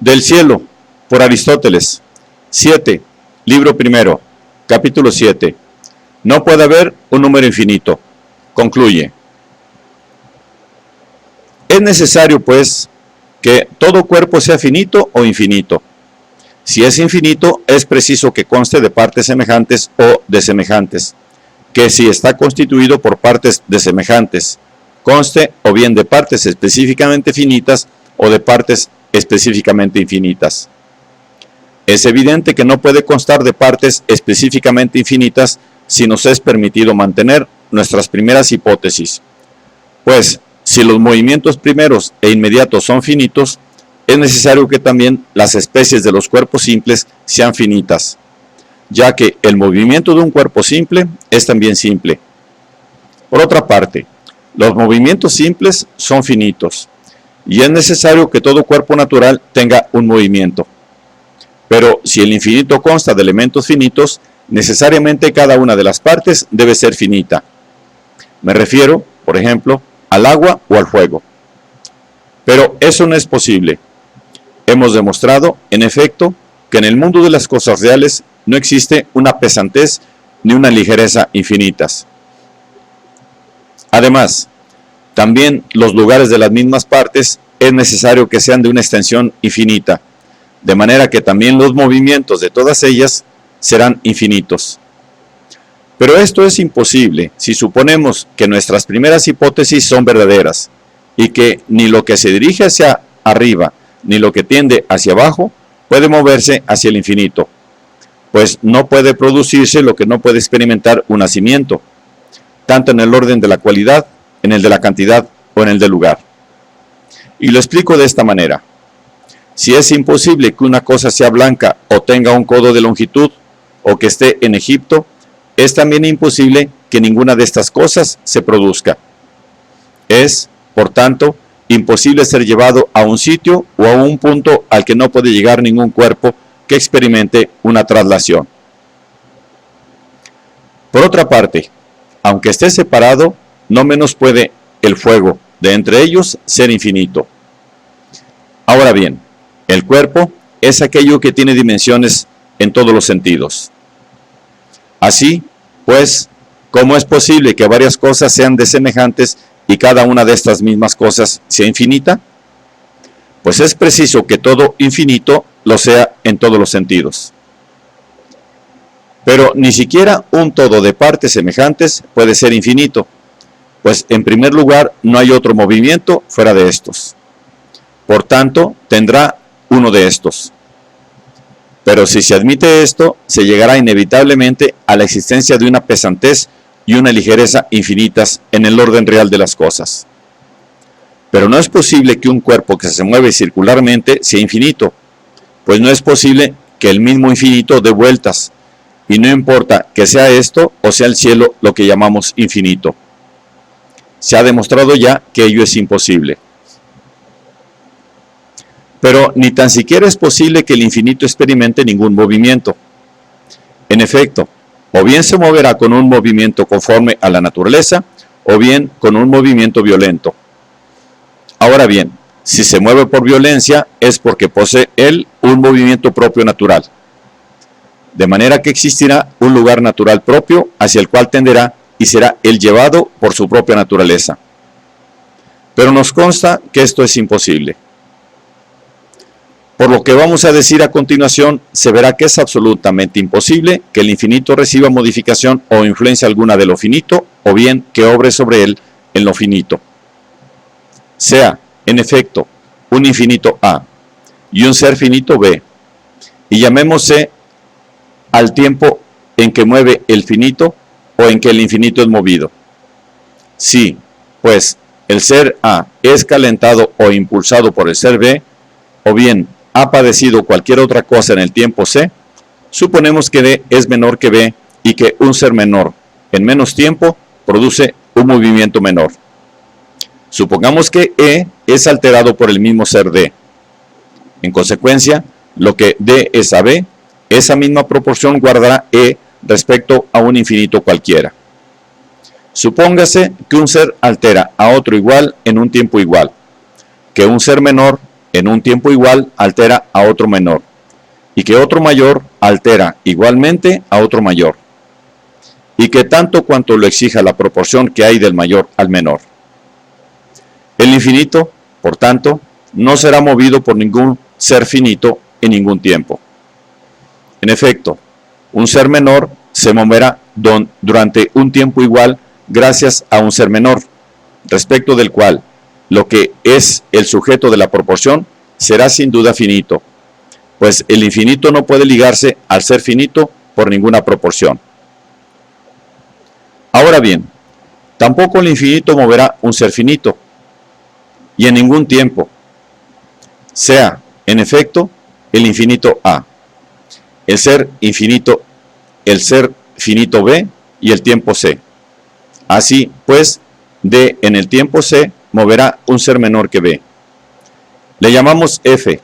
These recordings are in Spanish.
Del cielo, por Aristóteles. 7. Libro primero, capítulo 7. No puede haber un número infinito. Concluye. Es necesario, pues, que todo cuerpo sea finito o infinito. Si es infinito, es preciso que conste de partes semejantes o desemejantes, que si está constituido por partes desemejantes, conste o bien de partes específicamente finitas o de partes específicamente infinitas. Es evidente que no puede constar de partes específicamente infinitas si nos es permitido mantener nuestras primeras hipótesis, pues si los movimientos primeros e inmediatos son finitos, es necesario que también las especies de los cuerpos simples sean finitas, ya que el movimiento de un cuerpo simple es también simple. Por otra parte, los movimientos simples son finitos, y es necesario que todo cuerpo natural tenga un movimiento. Pero si el infinito consta de elementos finitos, necesariamente cada una de las partes debe ser finita. Me refiero, por ejemplo, al agua o al fuego. Pero eso no es posible. Hemos demostrado, en efecto, que en el mundo de las cosas reales no existe una pesantez ni una ligereza infinitas. Además, también los lugares de las mismas partes es necesario que sean de una extensión infinita, de manera que también los movimientos de todas ellas serán infinitos. Pero esto es imposible si suponemos que nuestras primeras hipótesis son verdaderas, y que ni lo que se dirige hacia arriba ni lo que tiende hacia abajo puede moverse hacia el infinito, pues no puede producirse lo que no puede experimentar un nacimiento, tanto en el orden de la cualidad, en el de la cantidad o en el del lugar. Y lo explico de esta manera. Si es imposible que una cosa sea blanca o tenga un codo de longitud, o que esté en Egipto, es también imposible que ninguna de estas cosas se produzca. Es, por tanto, imposible ser llevado a un sitio o a un punto al que no puede llegar ningún cuerpo que experimente una traslación. Por otra parte, aunque esté separado, no menos puede el fuego de entre ellos ser infinito. Ahora bien, el cuerpo es aquello que tiene dimensiones en todos los sentidos. Así, pues, ¿cómo es posible que varias cosas sean desemejantes y cada una de estas mismas cosas sea infinita? Pues es preciso que todo infinito lo sea en todos los sentidos. Pero ni siquiera un todo de partes semejantes puede ser infinito, pues en primer lugar no hay otro movimiento fuera de estos. Por tanto, tendrá uno de estos. Pero si se admite esto, se llegará inevitablemente a la existencia de una pesantez y una ligereza infinitas en el orden real de las cosas. Pero no es posible que un cuerpo que se mueve circularmente sea infinito, pues no es posible que el mismo infinito dé vueltas, y no importa que sea esto o sea el cielo lo que llamamos infinito. Se ha demostrado ya que ello es imposible. Pero ni tan siquiera es posible que el infinito experimente ningún movimiento. En efecto, o bien se moverá con un movimiento conforme a la naturaleza, o bien con un movimiento violento. Ahora bien, si se mueve por violencia, es porque posee él un movimiento propio natural. De manera que existirá un lugar natural propio hacia el cual tenderá y será él llevado por su propia naturaleza. Pero nos consta que esto es imposible. Por lo que vamos a decir a continuación, se verá que es absolutamente imposible que el infinito reciba modificación o influencia alguna de lo finito, o bien que obre sobre él en lo finito. Sea, en efecto, un infinito A y un ser finito B, y llamémosle al tiempo en que mueve el finito o en que el infinito es movido. Si, pues, el ser A es calentado o impulsado por el ser B, o bien ha padecido cualquier otra cosa en el tiempo C, suponemos que D es menor que B y que un ser menor en menos tiempo produce un movimiento menor. Supongamos que E es alterado por el mismo ser D. En consecuencia, lo que D es a B, esa misma proporción guardará E respecto a un infinito cualquiera. Supóngase que un ser altera a otro igual en un tiempo igual, que un ser menor en un tiempo igual altera a otro menor, y que otro mayor altera igualmente a otro mayor, y que tanto cuanto lo exija la proporción que hay del mayor al menor. El infinito, por tanto, no será movido por ningún ser finito en ningún tiempo. En efecto, un ser menor se moverá durante un tiempo igual gracias a un ser menor, respecto del cual lo que es el sujeto de la proporción será sin duda finito, pues el infinito no puede ligarse al ser finito por ninguna proporción. Ahora bien, tampoco el infinito moverá un ser finito, y en ningún tiempo, sea, en efecto, el infinito A, el ser finito B y el tiempo C. Así pues, D en el tiempo C moverá un ser menor que B. Le llamamos F,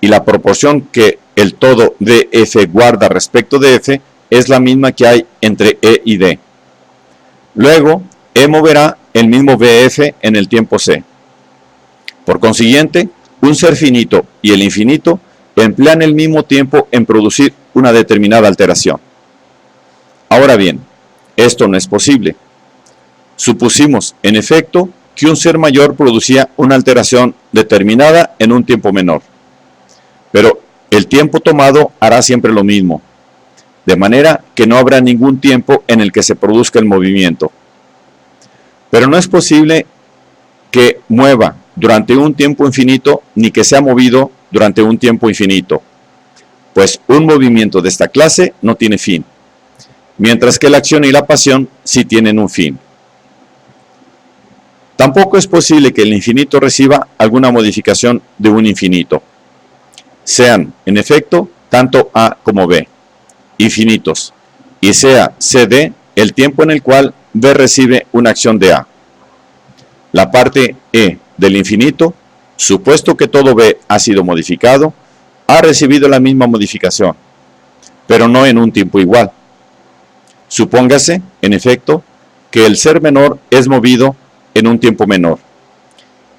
y la proporción que el todo de F guarda respecto de F es la misma que hay entre E y D. Luego, E moverá el mismo BF en el tiempo C. Por consiguiente, un ser finito y el infinito emplean el mismo tiempo en producir una determinada alteración. Ahora bien, esto no es posible. Supusimos, en efecto, que un ser mayor producía una alteración determinada en un tiempo menor. Pero el tiempo tomado hará siempre lo mismo, de manera que no habrá ningún tiempo en el que se produzca el movimiento. Pero no es posible que mueva durante un tiempo infinito, ni que sea movido durante un tiempo infinito, pues un movimiento de esta clase no tiene fin, mientras que la acción y la pasión sí tienen un fin. Tampoco es posible que el infinito reciba alguna modificación de un infinito. Sean, en efecto, tanto A como B, infinitos, y sea CD el tiempo en el cual B recibe una acción de A. La parte E del infinito, supuesto que todo B ha sido modificado, ha recibido la misma modificación, pero no en un tiempo igual. Supóngase, en efecto, que el ser menor es movido en un tiempo menor,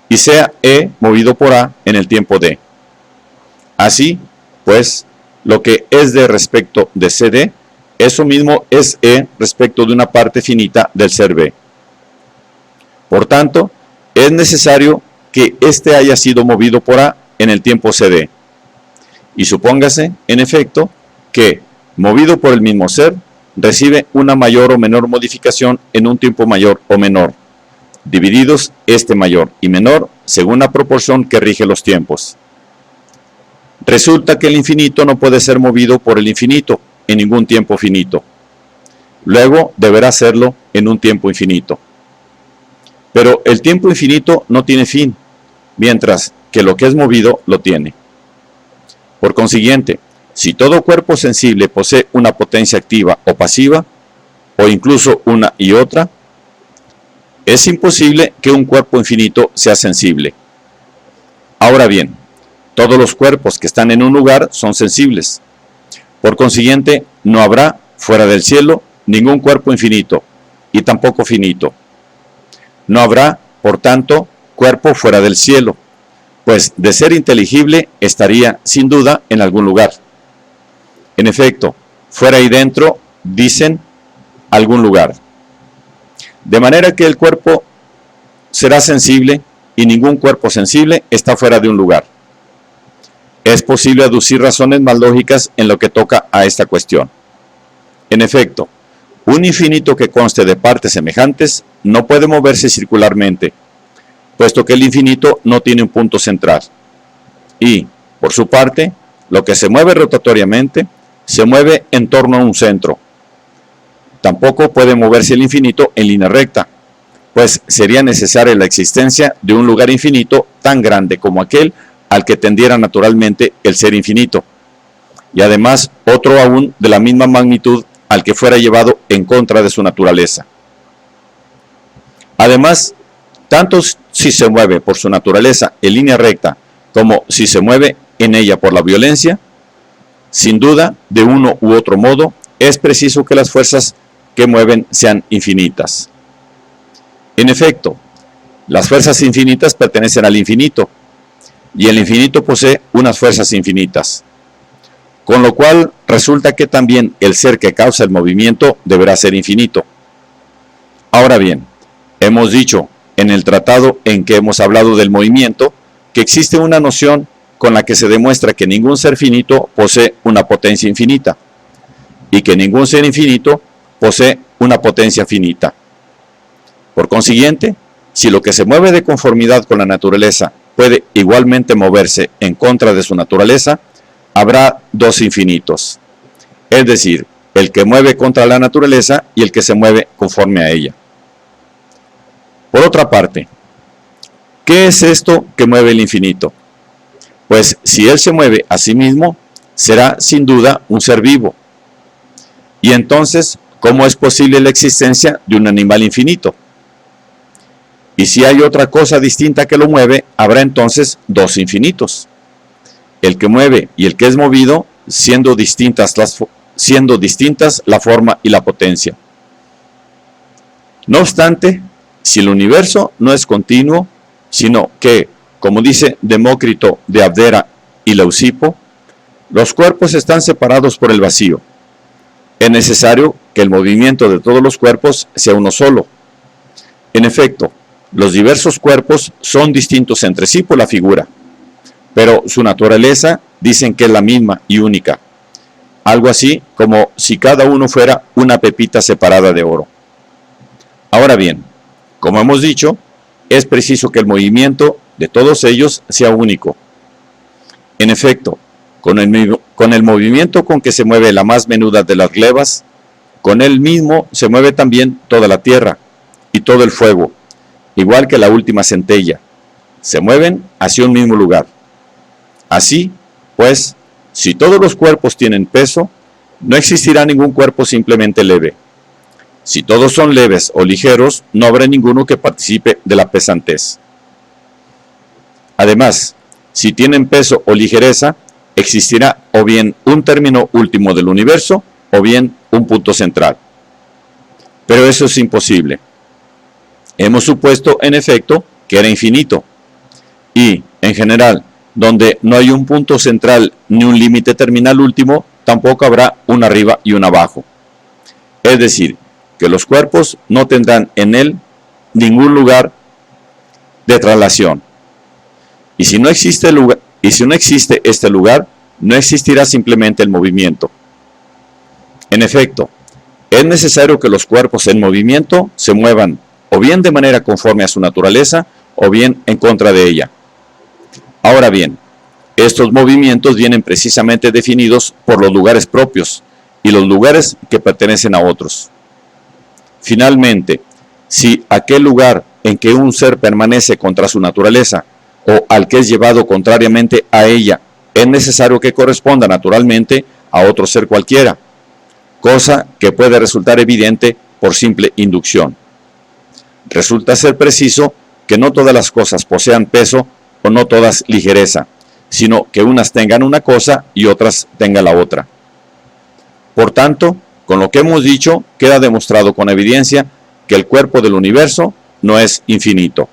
y sea E movido por A en el tiempo D. Así, pues, lo que es D respecto de CD, eso mismo es E respecto de una parte finita del ser B. Por tanto, es necesario que éste haya sido movido por A en el tiempo CD. Y supóngase, en efecto, que, movido por el mismo ser, recibe una mayor o menor modificación en un tiempo mayor o menor, divididos este mayor y menor según la proporción que rige los tiempos. Resulta que el infinito no puede ser movido por el infinito en ningún tiempo finito. Luego deberá hacerlo en un tiempo infinito. Pero el tiempo infinito no tiene fin, mientras que lo que es movido lo tiene. Por consiguiente, si todo cuerpo sensible posee una potencia activa o pasiva, o incluso una y otra, es imposible que un cuerpo infinito sea sensible. Ahora bien, todos los cuerpos que están en un lugar son sensibles. Por consiguiente, no habrá, fuera del cielo, ningún cuerpo infinito, y tampoco finito. No habrá, por tanto, cuerpo fuera del cielo, pues de ser inteligible estaría, sin duda, en algún lugar. En efecto, fuera y dentro, dicen, algún lugar. De manera que el cuerpo será sensible y ningún cuerpo sensible está fuera de un lugar. Es posible aducir razones más lógicas en lo que toca a esta cuestión. En efecto, un infinito que conste de partes semejantes no puede moverse circularmente, puesto que el infinito no tiene un punto central. Y, por su parte, lo que se mueve rotatoriamente, se mueve en torno a un centro. Tampoco puede moverse el infinito en línea recta, pues sería necesaria la existencia de un lugar infinito tan grande como aquel al que tendiera naturalmente el ser infinito, y además otro aún de la misma magnitud al que fuera llevado en contra de su naturaleza. Además, tanto si se mueve por su naturaleza en línea recta, como si se mueve en ella por la violencia, sin duda, de uno u otro modo, es preciso que las fuerzas que mueven sean infinitas. En efecto, las fuerzas infinitas pertenecen al infinito, y el infinito posee unas fuerzas infinitas. Con lo cual resulta que también el ser que causa el movimiento deberá ser infinito. Ahora bien, hemos dicho en el tratado en que hemos hablado del movimiento que existe una noción con la que se demuestra que ningún ser finito posee una potencia infinita y que ningún ser infinito posee una potencia finita. Por consiguiente, si lo que se mueve de conformidad con la naturaleza puede igualmente moverse en contra de su naturaleza, habrá dos infinitos, es decir, el que mueve contra la naturaleza y el que se mueve conforme a ella. Por otra parte, ¿qué es esto que mueve el infinito? Pues si él se mueve a sí mismo, será sin duda un ser vivo. Y entonces, ¿cómo es posible la existencia de un animal infinito? Y si hay otra cosa distinta que lo mueve, habrá entonces dos infinitos. El que mueve y el que es movido, siendo distintas la forma y la potencia. No obstante, si el universo no es continuo, sino que, como dice Demócrito de Abdera y Leucipo, los cuerpos están separados por el vacío. Es necesario que el movimiento de todos los cuerpos sea uno solo. En efecto, los diversos cuerpos son distintos entre sí por la figura, pero su naturaleza dicen que es la misma y única, algo así como si cada uno fuera una pepita separada de oro. Ahora bien, como hemos dicho, es preciso que el movimiento de todos ellos sea único. En efecto, con el movimiento con que se mueve la más menuda de las glebas, con él mismo se mueve también toda la tierra y todo el fuego, igual que la última centella, se mueven hacia un mismo lugar. Así, pues, si todos los cuerpos tienen peso, no existirá ningún cuerpo simplemente leve. Si todos son leves o ligeros, no habrá ninguno que participe de la pesantez. Además, si tienen peso o ligereza, existirá o bien un término último del universo, o bien un punto central. Pero eso es imposible. Hemos supuesto, en efecto, que era infinito. Y, en general, donde no hay un punto central ni un límite terminal último, tampoco habrá un arriba y un abajo. Es decir, que los cuerpos no tendrán en él ningún lugar de traslación. Y si no existe este lugar, no existirá simplemente el movimiento. En efecto, es necesario que los cuerpos en movimiento se muevan o bien de manera conforme a su naturaleza, o bien en contra de ella. Ahora bien, estos movimientos vienen precisamente definidos por los lugares propios y los lugares que pertenecen a otros. Finalmente, si aquel lugar en que un ser permanece contra su naturaleza o al que es llevado contrariamente a ella, es necesario que corresponda naturalmente a otro ser cualquiera, cosa que puede resultar evidente por simple inducción. Resulta ser preciso que no todas las cosas posean peso o no todas ligereza, sino que unas tengan una cosa y otras tengan la otra. Por tanto, con lo que hemos dicho, queda demostrado con evidencia que el cuerpo del universo no es infinito.